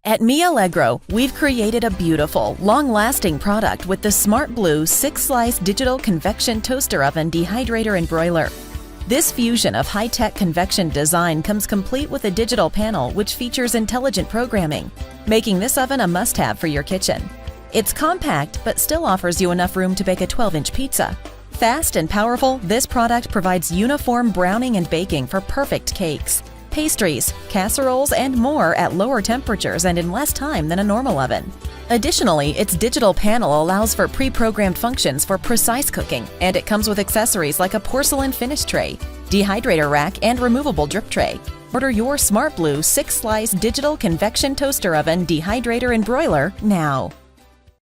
At Miallegro, we've created a beautiful, long-lasting product with the SmartBlue 6-slice digital convection toaster oven dehydrator and broiler. This fusion of high-tech convection design comes complete with a digital panel which features intelligent programming, making this oven a must-have for your kitchen. It's compact but still offers you enough room to bake a 12-inch pizza. Fast and powerful, this product provides uniform browning and baking for perfect cakes, pastries, casseroles, and more at lower temperatures and in less time than a normal oven. Additionally, its digital panel allows for pre-programmed functions for precise cooking, and it comes with accessories like a porcelain finish tray, dehydrator rack, and removable drip tray. Order your SmartBlue 6-slice digital convection toaster oven dehydrator and broiler now.